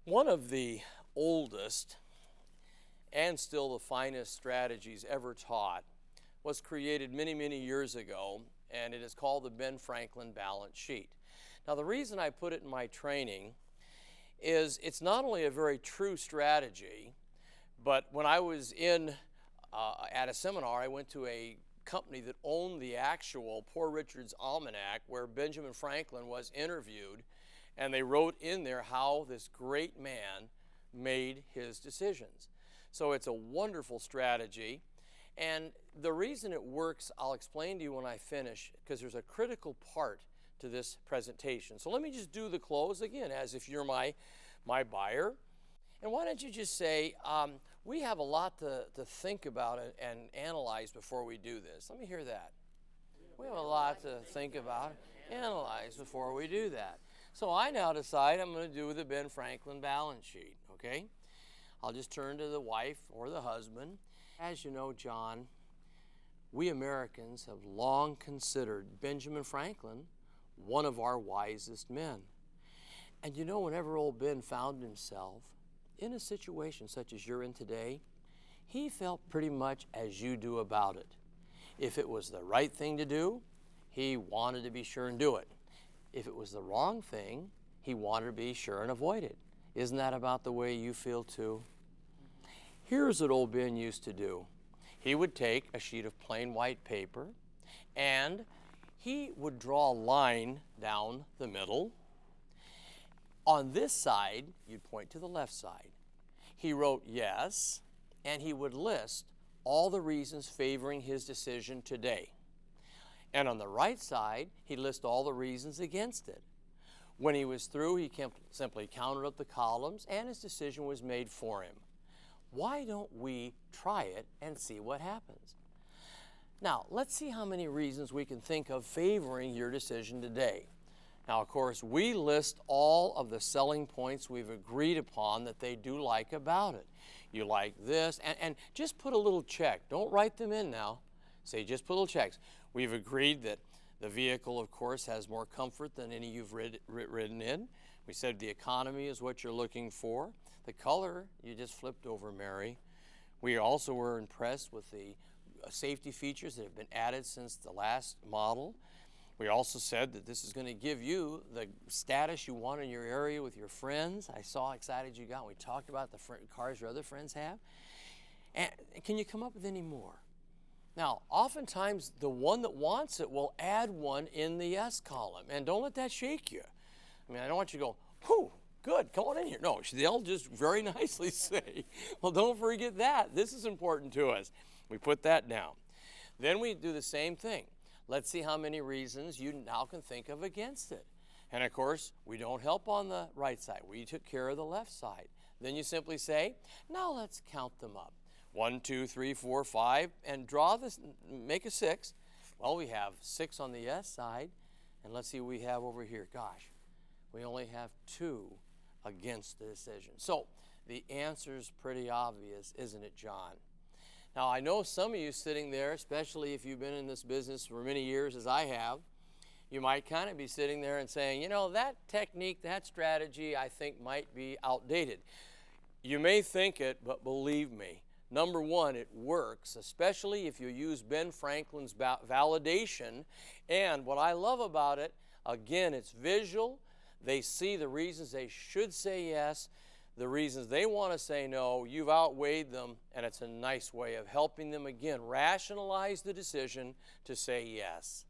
One of the oldest and still the finest strategies ever taught was created many, many years ago, and it is called the Ben Franklin balance sheet. Now, the reason I put it in my training is it's not only a very true strategy, but when I was at a seminar, I went to a company that owned the actual Poor Richard's Almanac where Benjamin Franklin was interviewed, and they wrote in there how this great man made his decisions. So it's a wonderful strategy, and the reason it works I'll explain to you when I finish, because there's a critical part to this presentation. So let me just do the close again as if you're my buyer. And why don't you just say, we have a lot to think about and analyze before we do this. Let me hear that. We have a lot to think about, analyze before we do that. So I now decide I'm going to do the Ben Franklin balance sheet, okay? I'll just turn to the wife or the husband. As you know, John, we Americans have long considered Benjamin Franklin one of our wisest men. And you know, whenever old Ben found himself in a situation such as you're in today, he felt pretty much as you do about it. If it was the right thing to do, he wanted to be sure and do it. If it was the wrong thing, he wanted to be sure and avoid it. Isn't that about the way you feel too? Here's what old Ben used to do. He would take a sheet of plain white paper and he would draw a line down the middle. On this side, you'd point to the left side. He wrote yes, and he would list all the reasons favoring his decision today. And on the right side, he'd list all the reasons against it. When he was through, he simply counted up the columns, and his decision was made for him. Why don't we try it and see what happens? Now, let's see how many reasons we can think of favoring your decision today. Now, of course, we list all of the selling points we've agreed upon that they do like about it. You like this, and just put a little check. Don't write them in now. Say, just put little checks. We've agreed that the vehicle, of course, has more comfort than any you've ridden in. We said the economy is what you're looking for. The color, you just flipped over, Mary. We also were impressed with the safety features that have been added since the last model. We also said that this is going to give you the status you want in your area with your friends. I saw how excited you got when we talked about the cars your other friends have. And can you come up with any more? Now, oftentimes the one that wants it will add one in the yes column. And don't let that shake you. I mean, I don't want you to go, whew, good, come on in here. No, they'll just very nicely say, well, don't forget that. This is important to us. We put that down. Then we do the same thing. Let's see how many reasons you now can think of against it. And of course, we don't help on the right side. We took care of the left side. Then you simply say, now let's count them up. 1, 2, 3, 4, 5, and draw this, make a 6. Well, we have 6 on the yes side, and let's see what we have over here. Gosh, we only have 2 against the decision. So the answer's pretty obvious, isn't it, John? Now, I know some of you sitting there, especially if you've been in this business for many years as I have, you might kind of be sitting there and saying, you know, that technique, that strategy, I think might be outdated. You may think it, but believe me, number one, it works, especially if you use Ben Franklin's validation. And what I love about it, again, it's visual. They see the reasons they should say yes, the reasons they want to say no. You've outweighed them, and it's a nice way of helping them, again, rationalize the decision to say yes.